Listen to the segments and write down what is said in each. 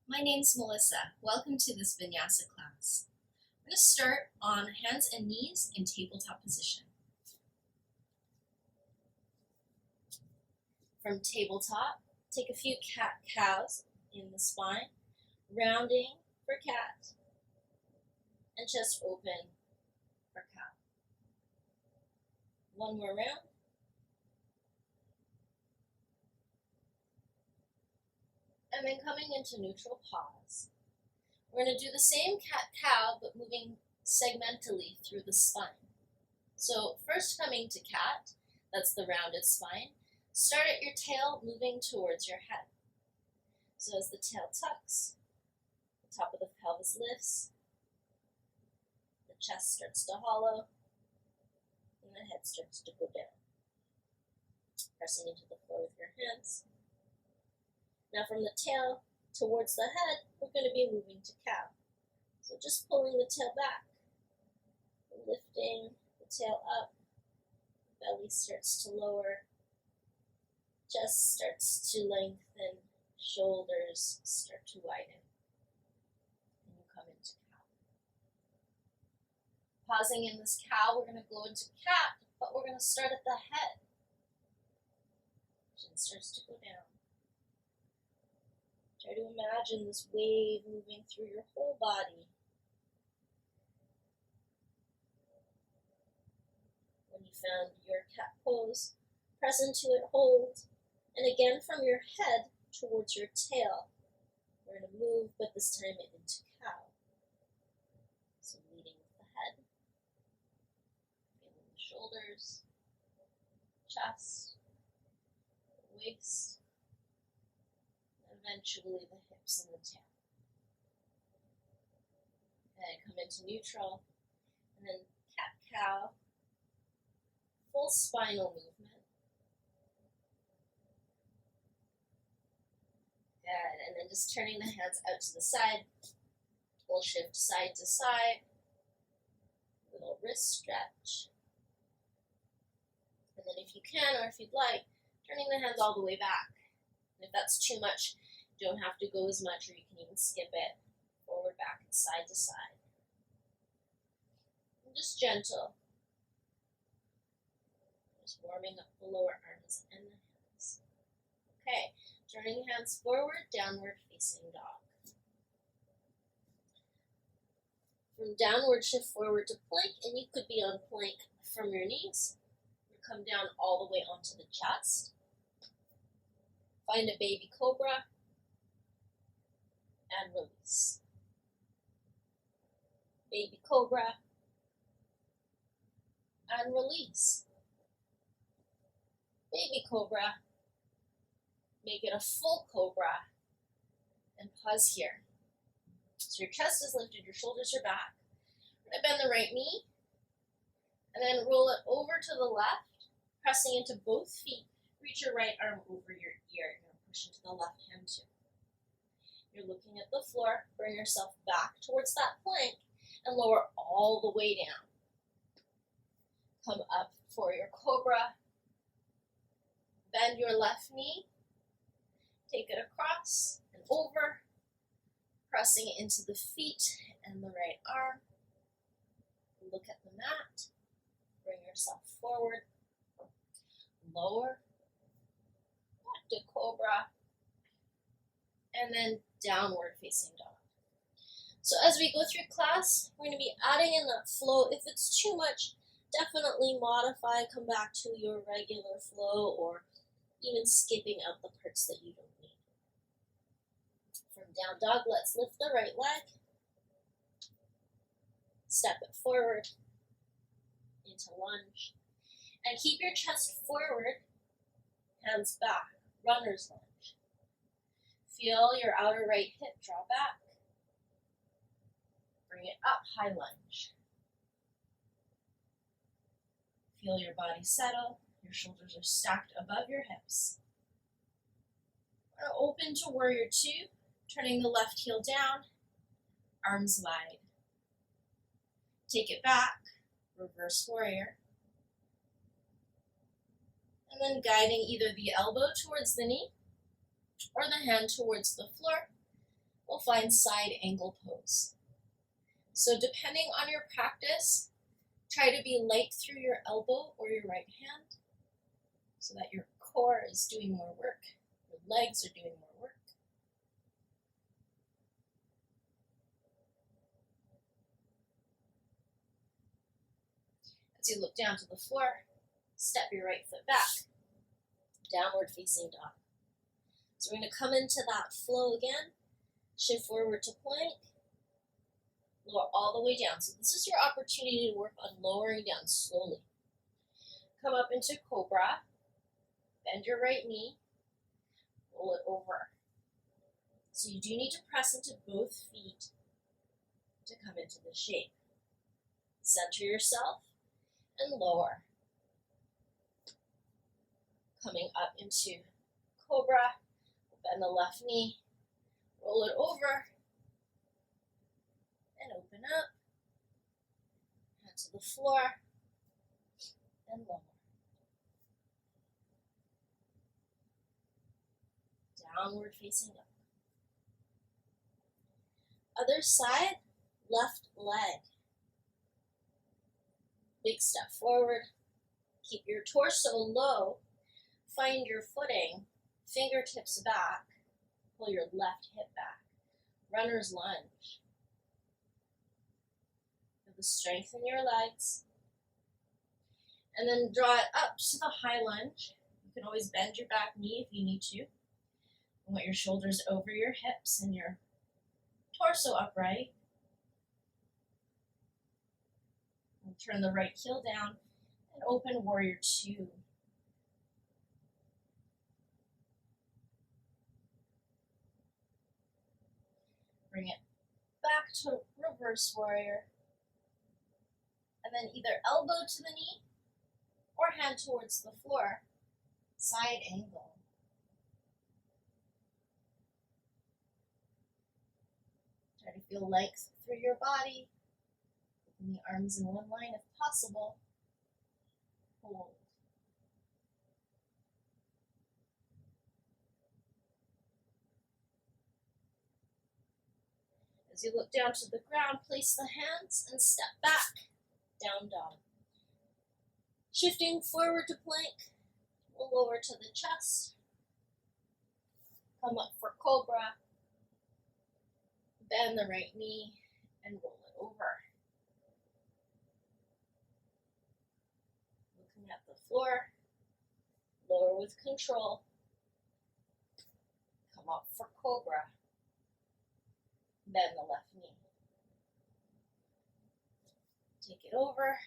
My name's Melissa. Welcome to this vinyasa class. I'm going to start on hands and knees in tabletop position. From tabletop, take a few cat-cows in the spine, rounding for cat, and chest open for cow. One more round. And then coming into neutral pause. We're going to do the same cat-cow, but moving segmentally through the spine. So first coming to cat, that's the rounded spine. Start at your tail, moving towards your head. So as the tail tucks, the top of the pelvis lifts, the chest starts to hollow, and the head starts to go down. Pressing into the floor with your hands. Now from the tail towards the head, we're going to be moving to cow. So just pulling the tail back, lifting the tail up, belly starts to lower, chest starts to lengthen, shoulders start to widen, and you come into cow. Pausing in this cow, we're going to go into cat, but we're going to start at the head. Chin starts to go down. Try to imagine this wave moving through your whole body. When you found your cat pose, press into it, hold, and again from your head towards your tail. We're going to move, but this time into cow. So leading with the head, feeling the shoulders, chest, waist, eventually the hips and the tail. And come into neutral, and then cat-cow, full spinal movement. Good, and then just turning the hands out to the side. We'll shift side to side, little wrist stretch. And then if you can, or if you'd like, turning the hands all the way back. And if that's too much, you don't have to go as much, or you can even skip it. Forward, back, and side to side. And just gentle. Just warming up the lower arms and the hands. Okay, turning hands forward, downward facing dog. From downward, shift forward to plank, and you could be on plank from your knees. You come down all the way onto the chest. Find a baby cobra and release. Baby cobra and release. Baby cobra. Make it a full cobra and pause here. So your chest is lifted, your shoulders are back. We're going to bend the right knee and then roll it over to the left, pressing into both feet. Reach your right arm over your ear. You're going to push into the left hand too. You're looking at the floor. Bring yourself back towards that plank and lower all the way down. Come up for your cobra. Bend your left knee. Take it across and over. Pressing into the feet and the right arm. Look at the mat. Bring yourself forward. Lower. To cobra, and then downward facing dog. So as we go through class, we're going to be adding in that flow. If it's too much, definitely modify, come back to your regular flow, or even skipping out the parts that you don't need. From down dog, let's lift the right leg, step it forward into lunge, and keep your chest forward, hands back. Runner's lunge. Feel your outer right hip draw back. Bring it up, high lunge. Feel your body settle. Your shoulders are stacked above your hips. Open to warrior two, turning the left heel down, arms wide. Take it back, reverse warrior. And then guiding either the elbow towards the knee or the hand towards the floor. we'll find side angle pose. So depending on your practice, try to be light through your elbow or your right hand so that your core is doing more work, your legs are doing more work. As you look down to the floor, step your right foot back, downward facing dog. So we're going to come into that flow again, shift forward to plank, lower all the way down. So this is your opportunity to work on lowering down slowly. Come up into Cobra, bend your right knee, roll it over. So you do need to press into both feet to come into the shape. Center yourself and lower. Coming up into Cobra, bend the left knee, roll it over, and open up. Hand to the floor, and lower. Downward facing dog. Other side, left leg. Big step forward. Keep your torso low. Find your footing. Fingertips back. Pull your left hip back. Runner's lunge. Feel the strength in your legs. And then draw it up to the high lunge. You can always bend your back knee if you need to. And want your shoulders over your hips and your torso upright. And turn the right heel down and open warrior two. Bring it back to reverse warrior. And then either elbow to the knee or hand towards the floor. Side angle. Try to feel length through your body. Open the arms in one line if possible. Hold. As you look down to the ground, place the hands and step back. Down dog. Shifting forward to plank. We'll lower to the chest. Come up for Cobra. Bend the right knee and roll it over. Looking at the floor. Lower with control. Come up for Cobra. Bend the left knee. Take it over.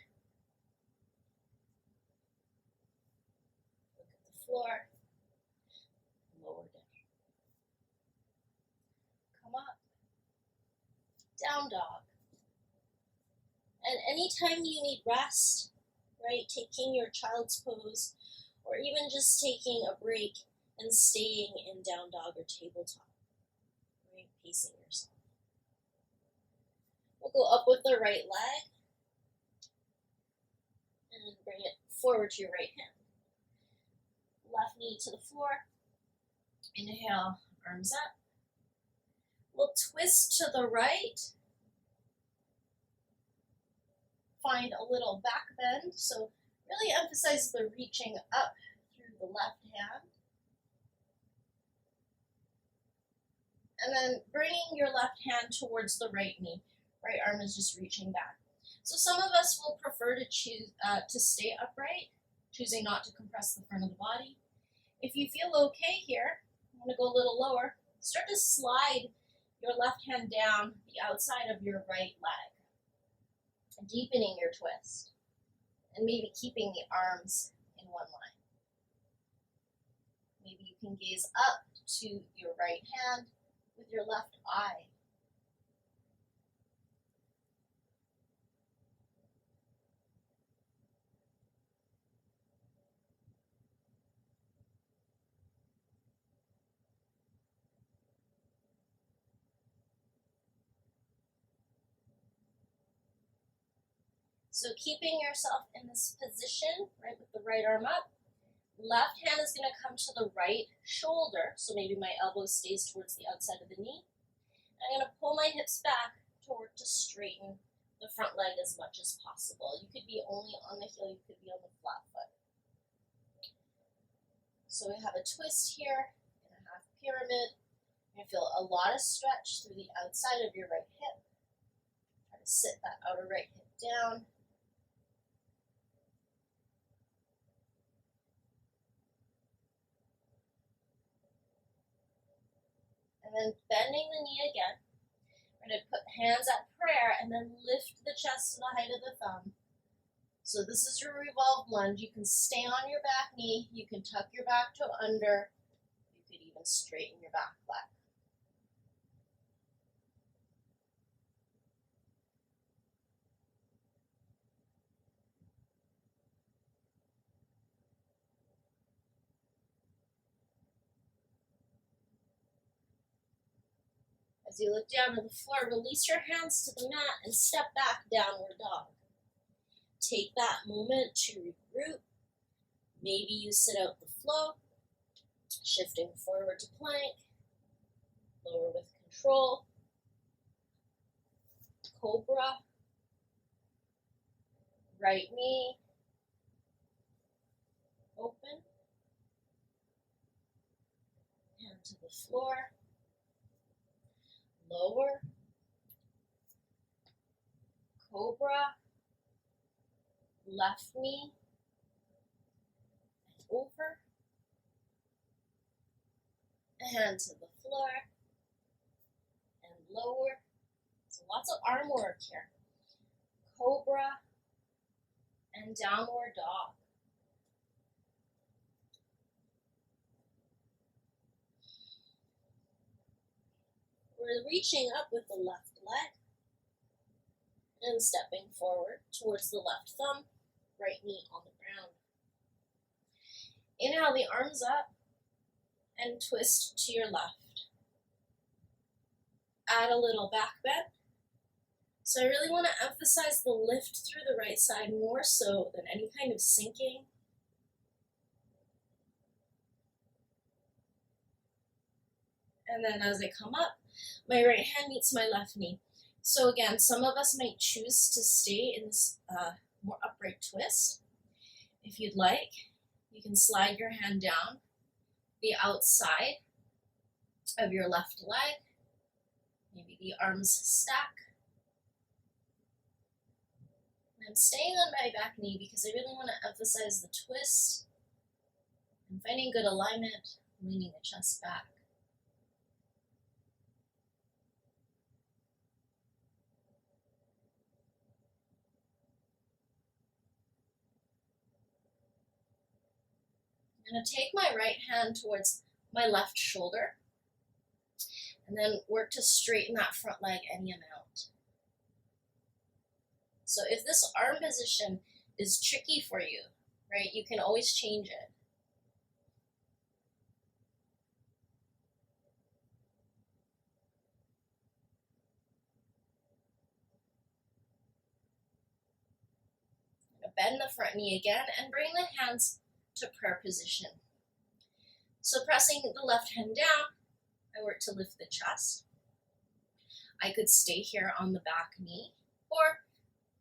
Look at the floor. Lower down. Come up. Down dog. And anytime you need rest, right, taking your child's pose, or even just taking a break and staying in down dog or tabletop, right, pacing yourself. We'll go up with the right leg, and then bring it forward to your right hand. Left knee to the floor. Inhale, arms up. We'll twist to the right. Find a little back bend, so really emphasize the reaching up through the left hand. And then bringing your left hand towards the right knee. Right arm is just reaching back. So some of us will prefer to choose to stay upright, choosing not to compress the front of the body. If you feel okay here, I'm going to go a little lower. Start to slide your left hand down the outside of your right leg, deepening your twist, and maybe keeping the arms in one line. Maybe you can gaze up to your right hand with your left eye. So keeping yourself in this position, right, with the right arm up, left hand is going to come to the right shoulder, so maybe my elbow stays towards the outside of the knee, I'm going to pull my hips back to work to straighten the front leg as much as possible. You could be only on the heel, you could be on the flat foot. So we have a twist here in a half pyramid. You're going to feel a lot of stretch through the outside of your right hip. Try to sit that outer right hip down. And then bending the knee again. We're going to put hands at prayer and then lift the chest to the height of the thumb. So this is your revolved lunge. You can stay on your back knee. You can tuck your back toe under. You could even straighten your back leg. As you look down to the floor, release your hands to the mat and step back, downward dog. Take that moment to regroup. Maybe you sit out the flow, shifting forward to plank, lower with control, Cobra, right knee, open, hand to the floor, lower, Cobra, left knee, and over, hand to the floor, and lower. So lots of arm work here. Cobra, and downward dog. We're reaching up with the left leg and stepping forward towards the left thumb, right knee on the ground. Inhale the arms up and twist to your left. Add a little back bend. So I really want to emphasize the lift through the right side more so than any kind of sinking. And then as I come up, my right hand meets my left knee. So again, some of us might choose to stay in this more upright twist. If you'd like, you can slide your hand down the outside of your left leg. Maybe the arms stack. And I'm staying on my back knee because I really want to emphasize the twist and finding good alignment, leaning the chest back. I'm going to take my right hand towards my left shoulder and then work to straighten that front leg any amount. So if this arm position is tricky for you, right, you can always change it. Bend the front knee again and bring the hands to prayer position. So pressing the left hand down, I work to lift the chest. I could stay here on the back knee or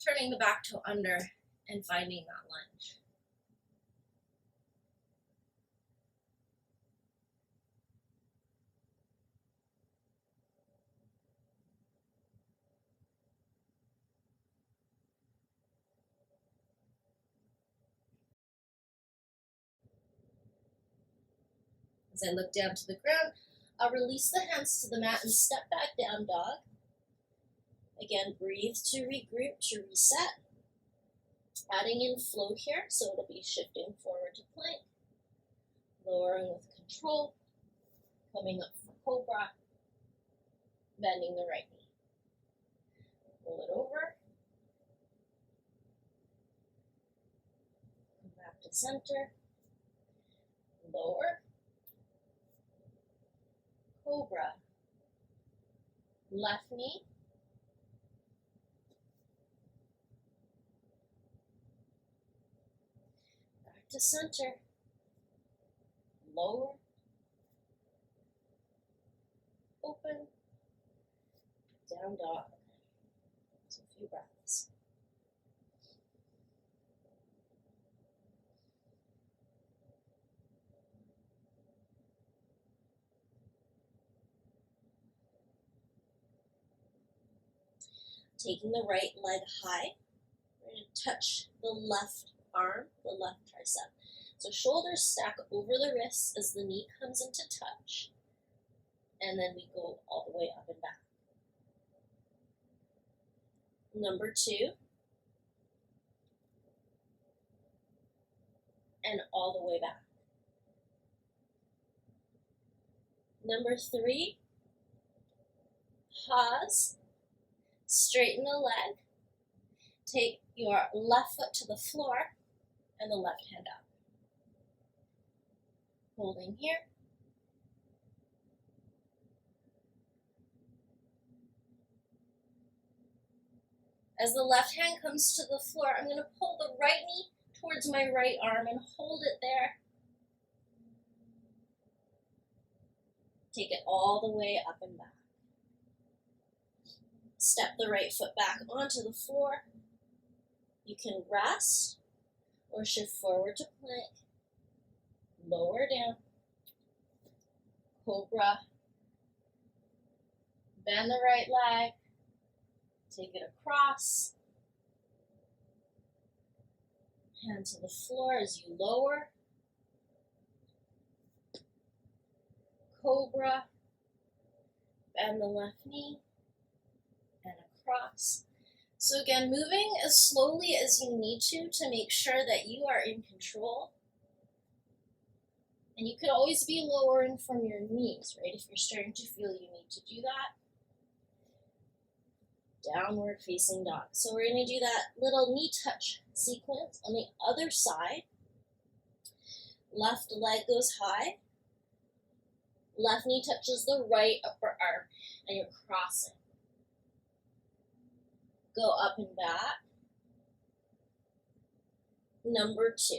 turning the back toe under and finding that lunge. As I look down to the ground, I'll release the hands to the mat and step back down dog. Again, breathe to regroup, to reset. Adding in flow here, so it'll be shifting forward to plank. Lowering with control. Coming up for Cobra. Bending the right knee. Pull it over. Come back to center. Lower. Cobra. Left knee. Back to center. Lower. Open. Down dog. So a few breaths. Taking the right leg high, we're going to touch the left arm, the left tricep. So shoulders stack over the wrists as the knee comes into touch, and then we go all the way up and back. Number 2, and all the way back. Number 3, pause, straighten the leg, take your left foot to the floor, and the left hand up. Holding here. As the left hand comes to the floor, I'm going to pull the right knee towards my right arm and hold it there. Take it all the way up and back. Step the right foot back onto the floor. You can rest or shift forward to plank. Lower down. Cobra. Bend the right leg. Take it across. Hand to the floor as you lower. Cobra. Bend the left knee. And across. So again, moving as slowly as you need to make sure that you are in control. And you could always be lowering from your knees, right? If you're starting to feel you need to do that. Downward facing dog. So we're going to do that little knee touch sequence on the other side. Left leg goes high. Left knee touches the right upper arm, and you're crossing. Go up and back. Number 2.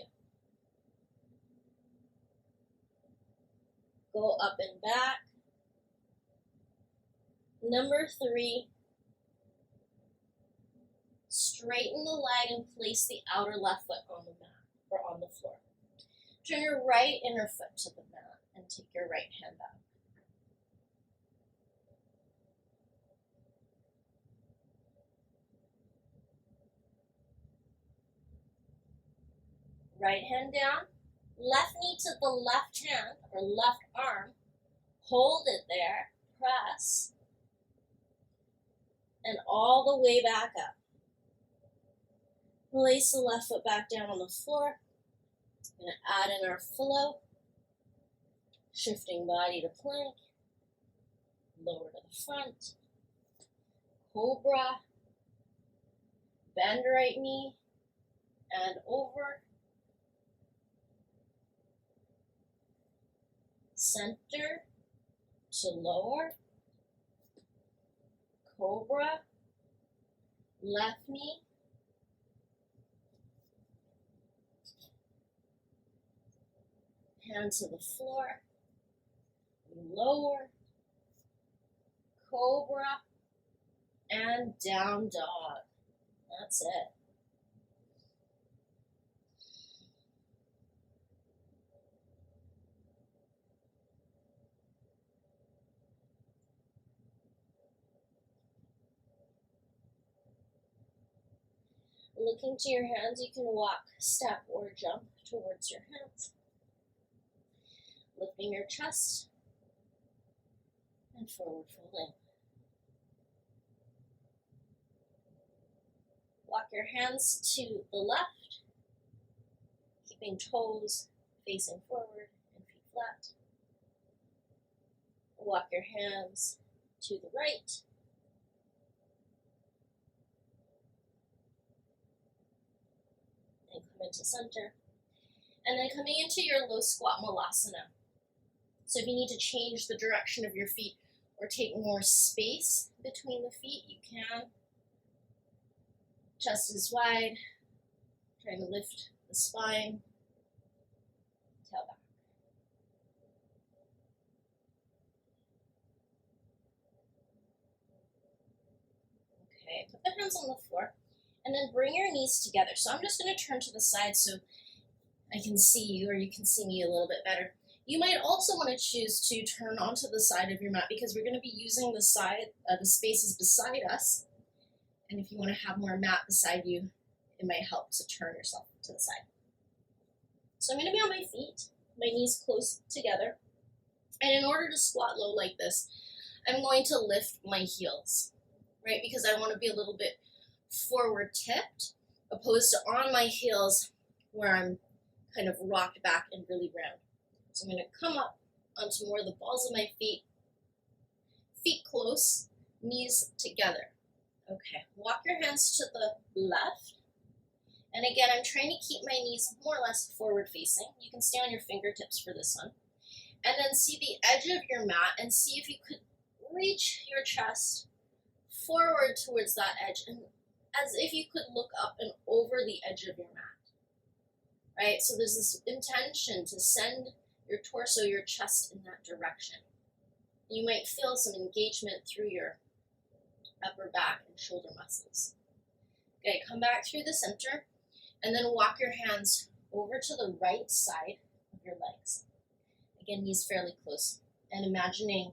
Go up and back. Number 3. Straighten the leg and place the outer left foot on the mat or on the floor. Turn your right inner foot to the mat and take your right hand up. Right hand down, left knee to the left hand or left arm, hold it there, press, and all the way back up. Place the left foot back down on the floor. I'm going to add in our flow, shifting body to plank, lower to the front, Cobra, bend right knee, and over. Center to lower, Cobra, left knee, hand to the floor, lower, Cobra, and down dog. That's it. Looking to your hands, you can walk, step, or jump towards your hands. Lifting your chest and forward folding. Walk your hands to the left, keeping toes facing forward and feet flat. Walk your hands to the right. And come into center. And then coming into your low squat malasana. So if you need to change the direction of your feet or take more space between the feet, you can. Chest is wide, trying to lift the spine, tail back. Okay, put the hands on the floor, and then bring your knees together. So I'm just going to turn to the side so I can see you, or you can see me a little bit better. You might also want to choose to turn onto the side of your mat because we're going to be using the spaces beside us. And if you want to have more mat beside you, it might help to turn yourself to the side. So I'm going to be on my feet, my knees close together. And in order to squat low like this, I'm going to lift my heels, right? Because I want to be a little bit forward tipped, opposed to on my heels where I'm kind of rocked back and really round. So I'm going to come up onto more of the balls of my feet close, knees together. Okay, walk your hands to the left. And again, I'm trying to keep my knees more or less forward facing. You can stay on your fingertips for this one. And then see the edge of your mat and see if you could reach your chest forward towards that edge, and as if you could look up and over the edge of your mat, right? So there's this intention to send your torso, your chest in that direction. You might feel some engagement through your upper back and shoulder muscles. Okay, come back through the center, and then walk your hands over to the right side of your legs. Again, knees fairly close, and imagining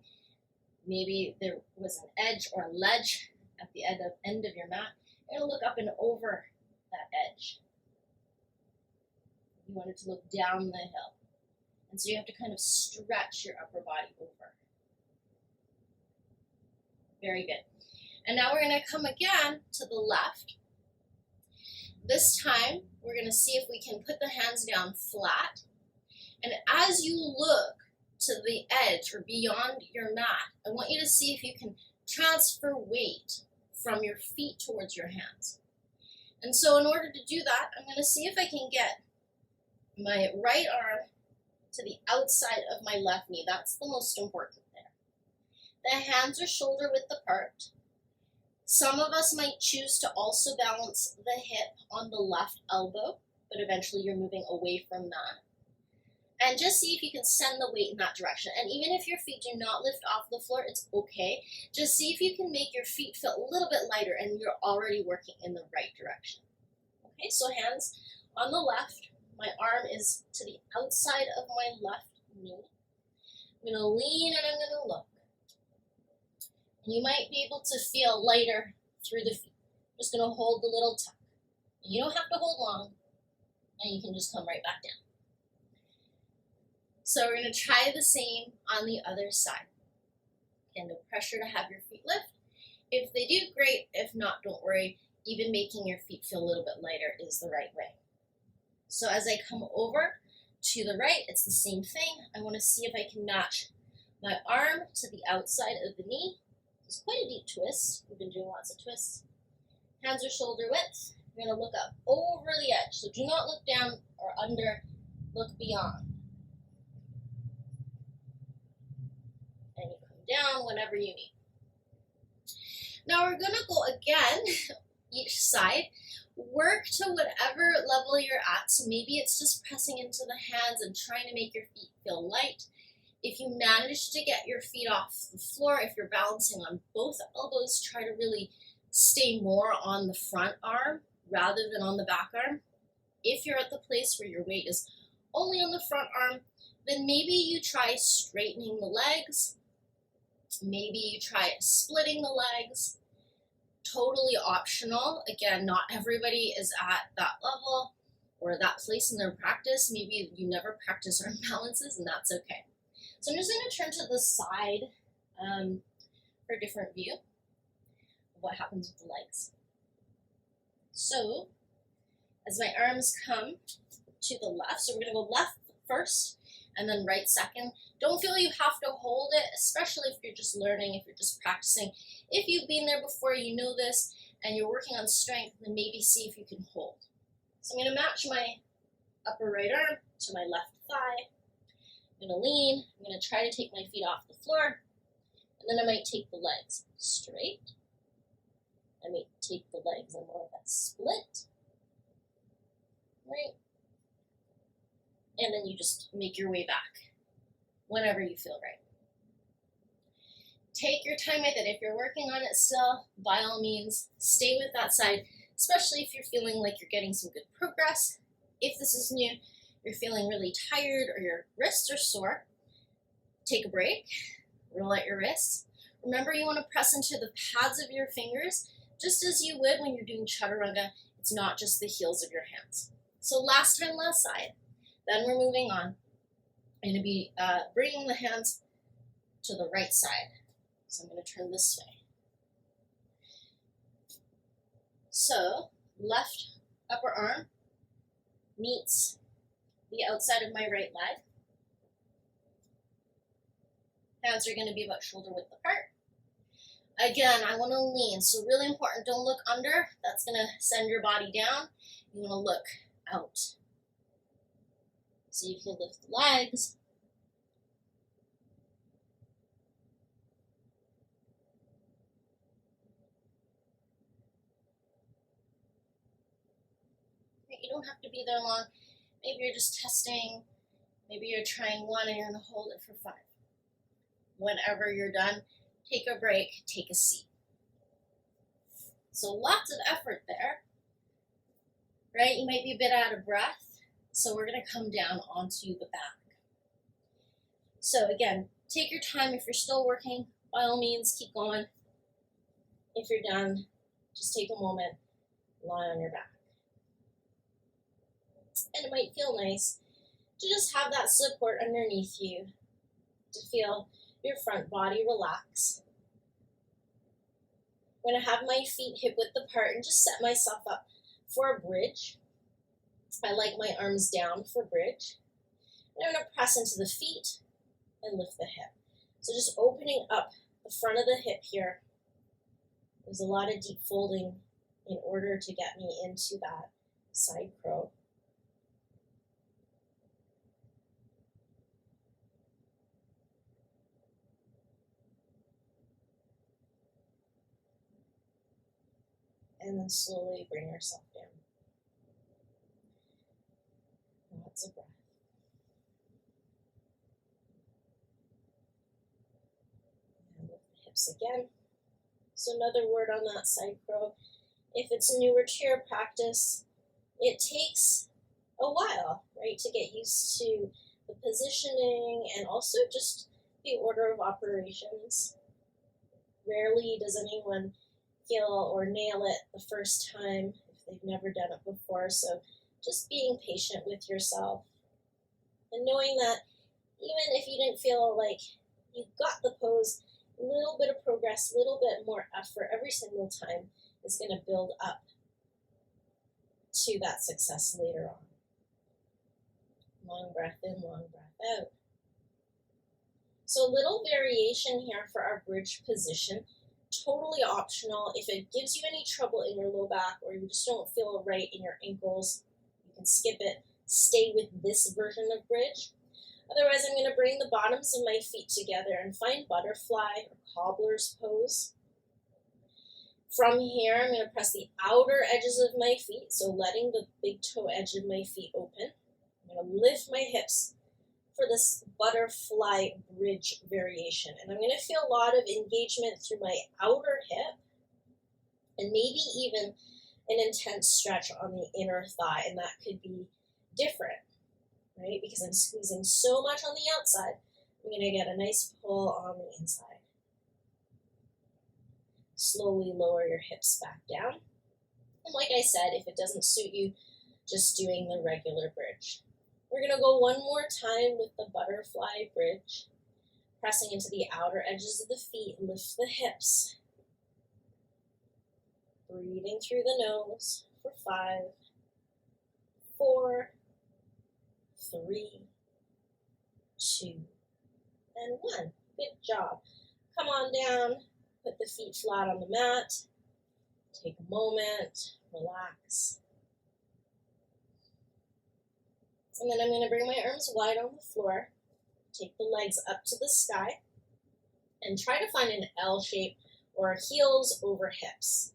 maybe there was an edge or a ledge at the end of your mat. You're going to look up and over that edge. You want it to look down the hill. And so you have to kind of stretch your upper body over. Very good. And now we're going to come again to the left. This time, we're going to see if we can put the hands down flat. And as you look to the edge or beyond your mat, I want you to see if you can transfer weight from your feet towards your hands. And so in order to do that, I'm going to see if I can get my right arm to the outside of my left knee. That's the most important there. The hands are shoulder width apart. Some of us might choose to also balance the hip on the left elbow, but eventually you're moving away from that. And just see if you can send the weight in that direction. And even if your feet do not lift off the floor, it's okay. Just see if you can make your feet feel a little bit lighter and you're already working in the right direction. Okay, so hands on the left. My arm is to the outside of my left knee. I'm going to lean and I'm going to look. And you might be able to feel lighter through the feet. I'm just going to hold the little tuck. And you don't have to hold long, and you can just come right back down. So we're going to try the same on the other side. Again, no pressure to have your feet lift. If they do, great. If not, don't worry. Even making your feet feel a little bit lighter is the right way. So as I come over to the right, it's the same thing. I want to see if I can match my arm to the outside of the knee. It's quite a deep twist. We've been doing lots of twists. Hands are shoulder width. You're going to look up over the edge. So do not look down or under. Look beyond. And you come down whenever you need. Now we're going to go again, each side. Work to whatever level you're at. So maybe it's just pressing into the hands and trying to make your feet feel light. If you manage to get your feet off the floor, if you're balancing on both elbows, try to really stay more on the front arm rather than on the back arm. If you're at the place where your weight is only on the front arm, then maybe you try straightening the legs. Maybe you try splitting the legs. Totally optional. Again, not everybody is at that level or that place in their practice. Maybe you never practice arm balances, and that's okay. So I'm just going to turn to the side for a different view of what happens with the legs. So as my arms come to the left, so we're going to go left first and then right second. Don't feel you have to hold it, especially if you're just learning, if you're just practicing. If you've been there before, you know this, and you're working on strength, then maybe see if you can hold. So I'm going to match my upper right arm to my left thigh. I'm going to lean. I'm going to try to take my feet off the floor, and then I might take the legs straight. I may take the legs and more of that split. Right? And then you just make your way back whenever you feel right. take your time with it. If you're working on it still, by all means, stay with that side, especially if you're feeling like you're getting some good progress. If this is new, you're feeling really tired or your wrists are sore, take a break, roll out your wrists. Remember, you want to press into the pads of your fingers, just as you would when you're doing chaturanga. It's not just the heels of your hands. So last time, last side. Then we're moving on. I'm going to be bringing the hands to the right side. So I'm going to turn this way. So left upper arm meets the outside of my right leg. Hands are going to be about shoulder width apart. Again, I want to lean, so really important, don't look under. That's going to send your body down. You want to look out. So you can lift the legs. You don't have to be there long. Maybe you're just testing. Maybe you're trying one and you're going to hold it for 5. Whenever you're done, take a break, take a seat. So lots of effort there, right? You might be a bit out of breath, so we're going to come down onto the back. So again, take your time. If you're still working, by all means, keep going. If you're done, just take a moment, lie on your back. And it might feel nice to just have that support underneath you, to feel your front body relax. I'm going to have my feet hip width apart and just set myself up for a bridge. I like my arms down for bridge. And I'm going to press into the feet and lift the hip. So just opening up the front of the hip here. There's a lot of deep folding in order to get me into that side crow. And then slowly bring yourself down. Lots of breath. And lift the hips again. So another word on that side crow. If it's newer to your practice, it takes a while, right, to get used to the positioning and also just the order of operations. Rarely does anyone feel or nail it the first time if they've never done it before. So just being patient with yourself and knowing that even if you didn't feel like you got the pose, a little bit of progress, a little bit more effort every single time is going to build up to that success later on. Long breath in, long breath out. So a little variation here for our bridge position. Totally optional. If it gives you any trouble in your low back or you just don't feel right in your ankles, you can skip it. Stay with this version of bridge. Otherwise, I'm going to bring the bottoms of my feet together and find butterfly or cobbler's pose. From here, I'm going to press the outer edges of my feet, so letting the big toe edge of my feet open. I'm going to lift my hips for this butterfly bridge variation. And I'm going to feel a lot of engagement through my outer hip and maybe even an intense stretch on the inner thigh. And that could be different, right? Because I'm squeezing so much on the outside, I'm going to get a nice pull on the inside. Slowly lower your hips back down. And like I said, if it doesn't suit you, just doing the regular bridge. We're going to go one more time with the butterfly bridge, pressing into the outer edges of the feet, lift the hips. Breathing through the nose for 5, 4, 3, 2, and 1. Good job. Come on down, put the feet flat on the mat. Take a moment, relax. And then I'm going to bring my arms wide on the floor, take the legs up to the sky, and try to find an L shape or heels over hips.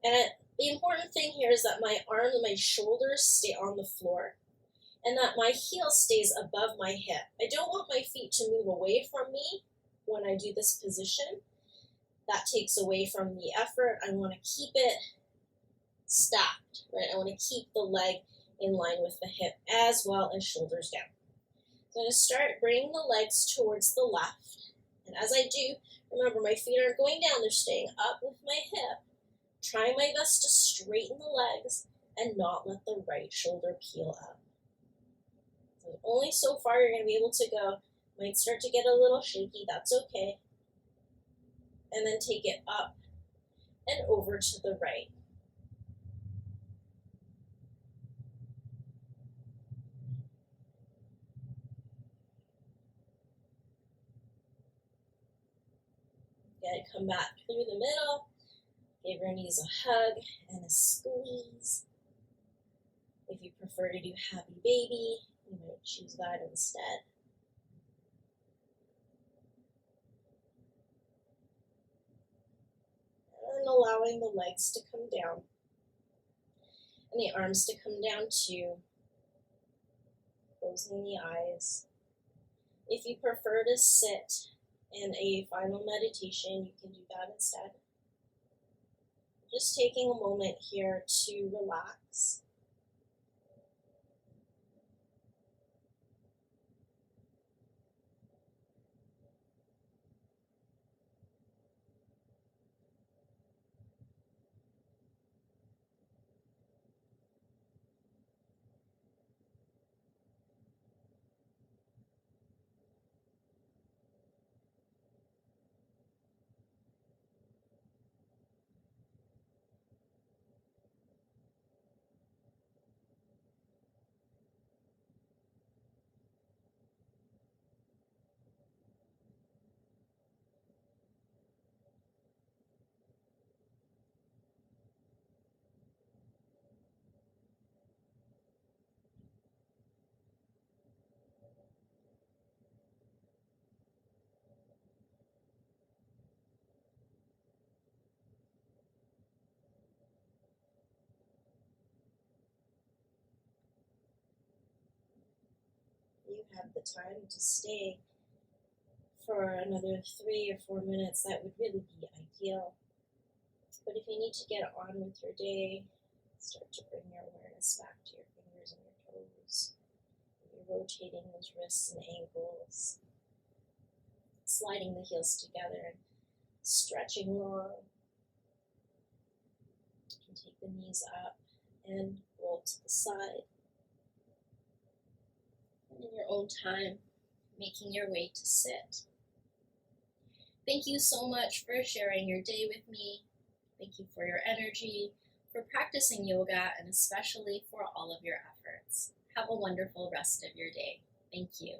And the important thing here is that my arms and my shoulders stay on the floor and that my heel stays above my hip. I don't want my feet to move away from me when I do this position. That takes away from the effort. I want to keep it stacked, right? I want to keep the leg in line with the hip as well as shoulders down. So I'm going to start bringing the legs towards the left. And as I do, remember my feet aren't going down, they're staying up with my hip. Trying my best to straighten the legs and not let the right shoulder peel up. So only so far you're going to be able to go. Might start to get a little shaky, that's okay. And then take it up and over to the right. Good, come back through the middle. Give your knees a hug and a squeeze. If you prefer to do happy baby, you might choose that instead. And allowing the legs to come down and the arms to come down too. Closing the eyes. If you prefer to sit in a final meditation, you can do that instead. Just taking a moment here to relax. You have the time to stay for another 3 or 4 minutes. That would really be ideal. But if you need to get on with your day, start to bring your awareness back to your fingers and your toes. You're rotating those wrists and ankles, sliding the heels together and stretching long. You can take the knees up and roll to the side. And in your own time, making your way to sit. Thank you so much for sharing your day with me. Thank you for your energy, for practicing yoga, and especially for all of your efforts. Have a wonderful rest of your day. Thank you.